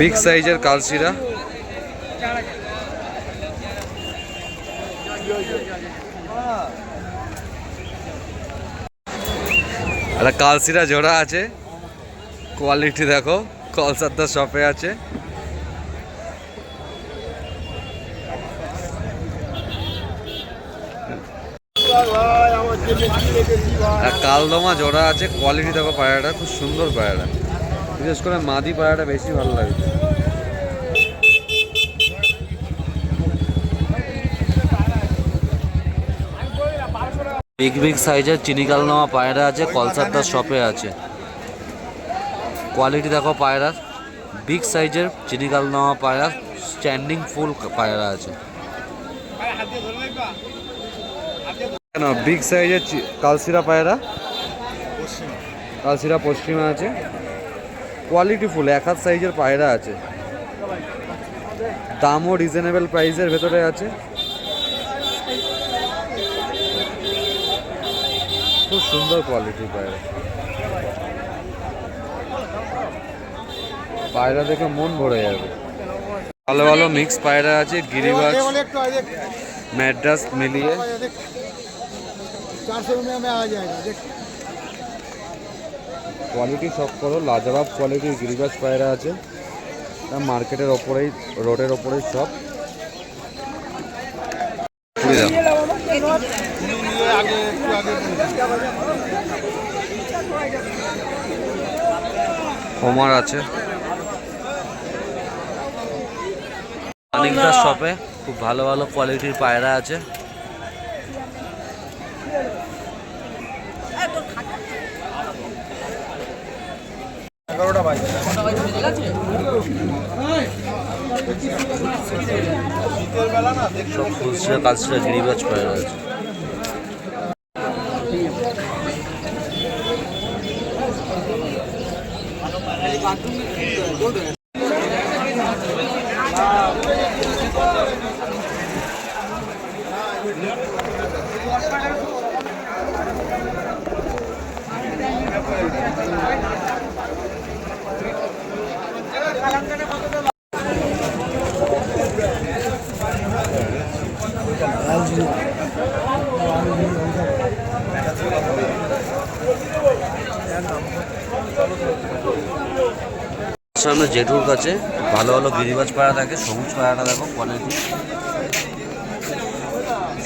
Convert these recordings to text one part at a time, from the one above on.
Big সাইজের কালশিরা, একটা কালশিরা জোড়া আছে, কোয়ালিটি দেখো, কলসাদ্দার শপে আছে। কালদমা জোড়া আছে, কোয়ালিটি দেখো পায়রাটা, খুব সুন্দর পায়রা, বিশেষ করে মাদি পায়রাটা বেশি ভালো লাগে। বিগ বিগ সাইজের চিনি কালদমা পায়রা আছে, কলসাদ্দার শপে আছে। কোয়ালিটি দেখো পায়রার, বিগ সাইজের চিনি কালদমা পায়রা, স্ট্যান্ডিং ফুল পায়রা আছে। কেন বিগ সাইজের কালশিরা পায়রা, কালশিরা পশ্চিমা আছে, কোয়ালিটি ফুল, এক হাত সাইজের পায়রা আছে, দামও রিজনেবল প্রাইসের ভেতরে আছে। খুব সুন্দর কোয়ালিটির পায়রা, পায়রা দেখে মন ভরে যাবে। ভালো ভালো মিক্স পায়রা আছে, গিরিবাজ ম্যাড্রাস মিলিয়ে। কোয়ালিটি সব করো, লাজবাব কোয়ালিটির গিরিবাজ পায়রা আছে, মার্কেটের ওপরেই, রোডের ওপরেই সব। হোমার আছে অনেকটা শপে, খুব ভালো ভালো কোয়ালিটির পায়রা আছে। সব খুচরা কালশিরা গিরিবাজ পায়রা আছে। সামনে জেঠুর কাছে ভালো ভালো গিরিবাজ পায়রা থাকে, সবুজ পায়রাটা দেখো কোয়ালিটি,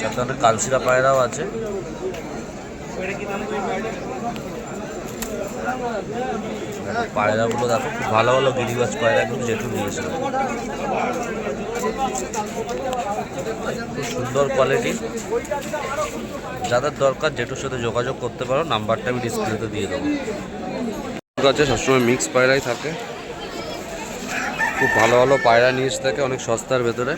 সাথে অনেক কালশিরা পায়রাও আছে। পায়রাগুলো দেখো, খুব ভালো ভালো গিরিবাজ পায়রা কিন্তু জেঠু নিয়েছে, খুব সুন্দর কোয়ালিটি। যাদের দরকার জেঠুর সাথে যোগাযোগ করতে পারো, নাম্বারটা আমি ডিসপ্লেতে দিয়ে দেবো। কাছে সবসময় মিক্স পায়রাই থাকে, খুব ভালো ভালো পায়রা নিয়ে এসে থাকে অনেক সস্তার ভেতরে।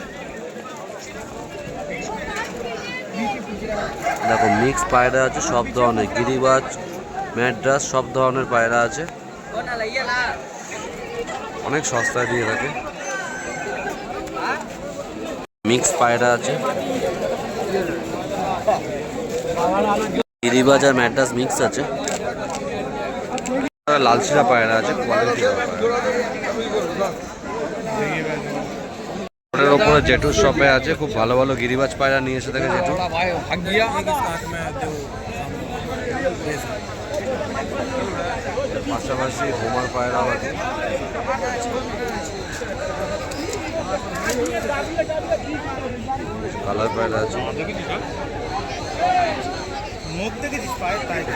দেখো মিক্স পায়রা আছে সব ধরনের, গিরিবাজ ম্যাড্রাস সব ধরনের পায়রা আছে, অনেক সস্তায় দিয়ে থাকে। মিক্স পায়রা আছে, গিরিবাজ আর ম্যাড্রাস মিক্স আছে। লালশিরা পায়রা আছে, কোয়ালিটি রোডের ওপরে জেঠুর শপে আছে, খুব ভালো ভালো গিরিবাজ পায়রা নিয়ে এসে থাকে জেঠু। পাশাপাশি হোমার পায়রাও আছে। কালার পায়রা আছে,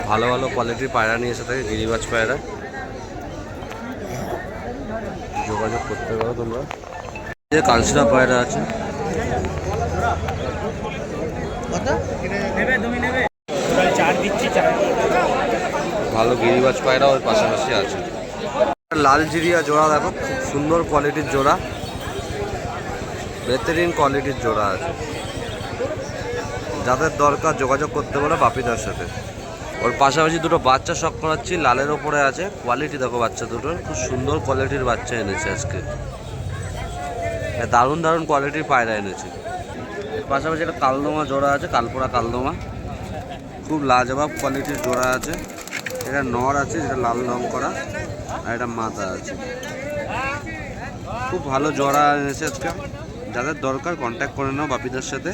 ভালো ভালো কোয়ালিটির পায়রা নিয়ে এসে থাকে গিরিবাজ পায়রা, যোগাযোগ করতে পারো তোমরা। কালশিরা পায়রা আছে, ভালো গিরিবাজ পায়রা ওর পাশাপাশি আছে। লাল জিরিয়া জোড়া দেখো, খুব সুন্দর কোয়ালিটির জোড়া, বেহতরিন কোয়ালিটির জোড়া আছে। যাদের দরকার যোগাযোগ করতে পারো বাপিদার সাথে। ওর পাশাপাশি দুটো বাচ্চা শখ করাচ্ছি, লালের ওপরে আছে, কোয়ালিটি দেখো বাচ্চা দুটোর, খুব সুন্দর কোয়ালিটির বাচ্চা এনেছে আজকে, দারুণ দারুণ কোয়ালিটির পায়রা এনেছে। এর পাশাপাশি একটা কালদমা জোড়া আছে, কালপোড়া কালদমা, খুব লাজবাব কোয়ালিটির জোড়া আছে। এটা নর আছে, যেটা লাল রং করা, আর এটা মাথা আছে। খুব ভালো জোড়া এনেছে আজকে, যাদের দরকার কন্ট্যাক্ট করে নাও বাপিদার সাথে।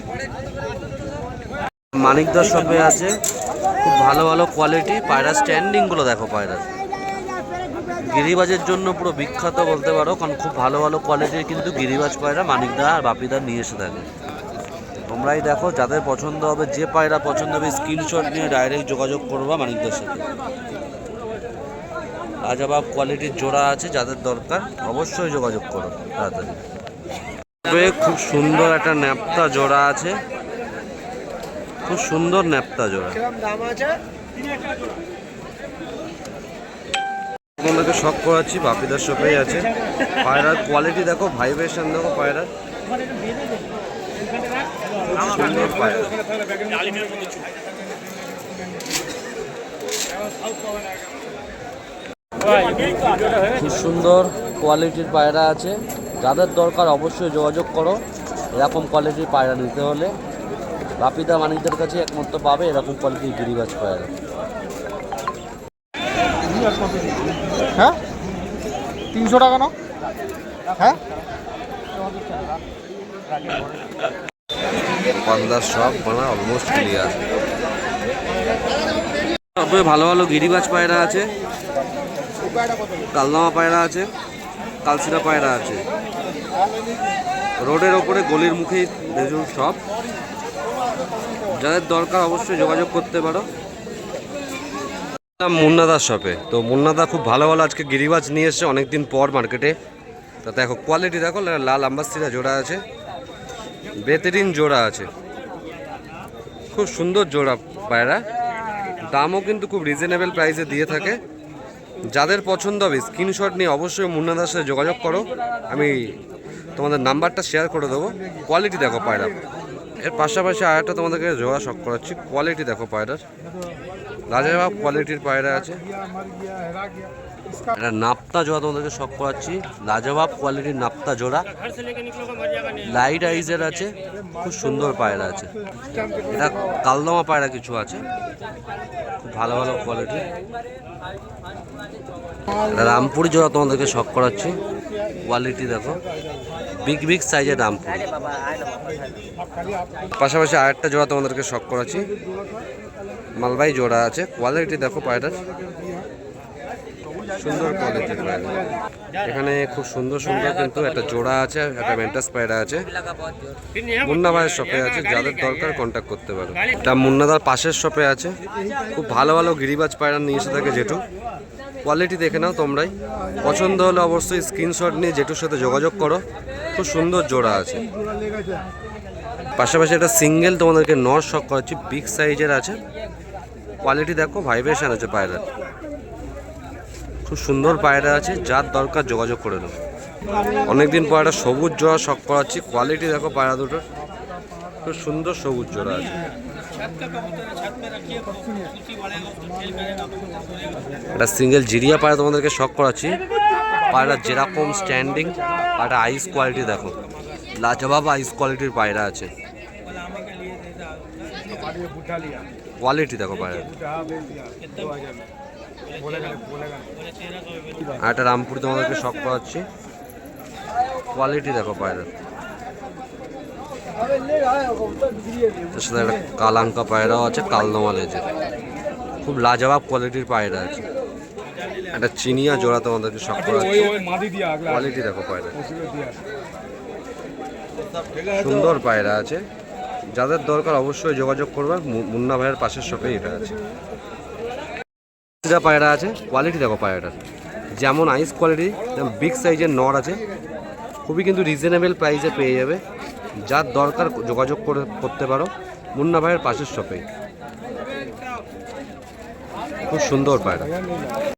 মানিকদার শপে আছে খুব ভালো ভালো কোয়ালিটি পায়রা, স্ট্যান্ডিংগুলো দেখো পায়রার, গিরিবাজের জন্য পুরো বিখ্যাত বলতে পারো, কারণ খুব ভালো ভালো কোয়ালিটির কিন্তু গিরিবাজ পায়রা মানিকদা আর বাপিদা নিয়ে এসে থাকে। তোমরাই দেখো, যাদের পছন্দ হবে, যে পায়রা পছন্দ হবে স্ক্রিনশট নিয়ে ডাইরেক্ট যোগাযোগ করবা মানিকদার সাথে। লাজবাব কোয়ালিটির জোড়া আছে, যাদের দরকার অবশ্যই যোগাযোগ করো তাড়াতাড়ি। খুব সুন্দর একটা ন্যাপটা জোড়া আছে, খুব সুন্দর ন্যাপটা জোড়া। তোমাদেরকে শখ করাচ্ছি, বাপিদার শপেই আছে। পায়রার কোয়ালিটি দেখো, ভাইব্রেশন দেখো পায়রার, সুন্দর পায়রা। খুব সুন্দর কোয়ালিটির পায়রা আছে, যাদের দরকার অবশ্যই যোগাযোগ করো। এরকম কোয়ালিটির পায়রা নিতে হলে বাপিদা মানিকদের কাছে একমাত্র পাবে এরকম কোয়ালিটির গিরিবাজ পায়রা। হ্যাঁ 300 টাকা না? হ্যাঁ পান্দার সব মানে অলমোস্ট ক্লিয়ার। তবে ভালো ভালো গিরিবাজ পায়রা আছে, কালনামা পায়রা আছে, কালসিরা পায়রা আছে। রোডের ওপরে গলির মুখেই দেখুন সব, যাদের দরকার অবশ্যই যোগাযোগ করতে পারো। মুন্নাদার শপে, তো মুন্নাদা খুব ভালো ভালো আজকে গিরিবাজ নিয়ে এসছে অনেকদিন পর মার্কেটে। তা দেখো কোয়ালিটি দেখো, লাল আম্বাসিরা জোড়া আছে, বেতেরিন জোড়া আছে, খুব সুন্দর জোড়া পায়রা। দামও কিন্তু খুব রিজনেবল প্রাইসে দিয়ে থাকে। যাদের পছন্দ হবে স্ক্রিনশট নিয়ে অবশ্যই মুন্নাদার সাথে যোগাযোগ করো, আমি তোমাদের নাম্বারটা শেয়ার করে দেবো। কোয়ালিটি দেখো পায়রা। এর পাশাপাশি আরেকটা তোমাদেরকে জোড়া শখ করাচ্ছি, কোয়ালিটি দেখো পায়রার, লাজবাব কোয়ালিটির পায়রা আছে। একটা নাপ্তা জোড়া তোমাদেরকে শখ করাচ্ছি, লাজবাব কোয়ালিটির নাপ্তা জোড়া, লাইট আইজের আছে, খুব সুন্দর পায়রা আছে। এটা কালদমা পায়রা কিছু আছে, খুব ভালো ভালো কোয়ালিটি। রামপুরি জোড়া তোমাদেরকে শখ করাচ্ছি, কোয়ালিটি দেখো, বিগ বিগ সাইজের রামপুরি। পাশাপাশি আরেকটা জোড়া তোমাদেরকে শখ করাচ্ছি, মালবাই জোড়া আছে, কোয়ালিটি দেখো পায়রার, সুন্দর কোয়ালিটির পায়রা। এখানে খুব সুন্দর সুন্দর কিন্তু একটা জোড়া আছে, একটা মেন্টাস পায়রা আছে, মুন্না ভাইয়ের শপে আছে, যাদের দরকার কন্ট্যাক্ট করতে পারো। এটা মুন্নাদার পাশের শপে আছে, খুব ভালো ভালো গিরিবাজ পায়রা নিয়ে এসে থাকে জেঠু। কোয়ালিটি দেখে নাও তোমরাই, পছন্দ হলে অবশ্যই স্ক্রিনশট নিয়ে জেঠুর সাথে যোগাযোগ করো, খুব সুন্দর জোড়া আছে। পাশাপাশি একটা সিঙ্গেল তোমাদেরকে নর শখ করাচ্ছি, বিগ সাইজের আছে, কোয়ালিটি দেখো, ভাইব্রেশন আছে পায়রার, খুব সুন্দর পায়রা আছে, যার দরকার যোগাযোগ করে নাও। অনেকদিন পর একটা সবুজ জোড়া শখ করাচ্ছি, কোয়ালিটি দেখো পায়রা দুটোর, খুব সুন্দর সবুজ জোড়া আছে। একটা সিঙ্গেল জিরিয়া পায়রা তোমাদেরকে শখ করাচ্ছি, পায়রা যেরকম স্ট্যান্ডিং, পায়রা আইস কোয়ালিটি দেখো, লাজবাব আইস কোয়ালিটির পায়রা আছে, কোয়ালিটি দেখো পায়রা। আর একটা রামপুরি তোমাদেরকে শখ করাচ্ছি, কোয়ালিটি দেখো পায়রা। তার সাথে একটা কালাঙ্কা পায়রাও আছে, কালদমা লেজের, খুব লাজবাব কোয়ালিটির পায়রা আছে। একটা চিনিয়া জোড়া তোমাদেরকে শখ করাচ্ছি, কোয়ালিটি দেখো পায়রা, সুন্দর পায়রা আছে। যাদের দরকার অবশ্যই যোগাযোগ করবে, মুন্না ভাইয়ের পাশের শপে এটা আছে। পায়রা আছে, কোয়ালিটি দেখো পায়রাটার, যেমন আইস কোয়ালিটি, যেমন বিগ সাইজের নর আছে, খুবই কিন্তু রিজনেবল প্রাইসে পেয়ে যাবে। যার দরকার যোগাযোগ করতে পারো মুন্না ভাইয়ের পাশের শপে, খুব সুন্দর পায়রা।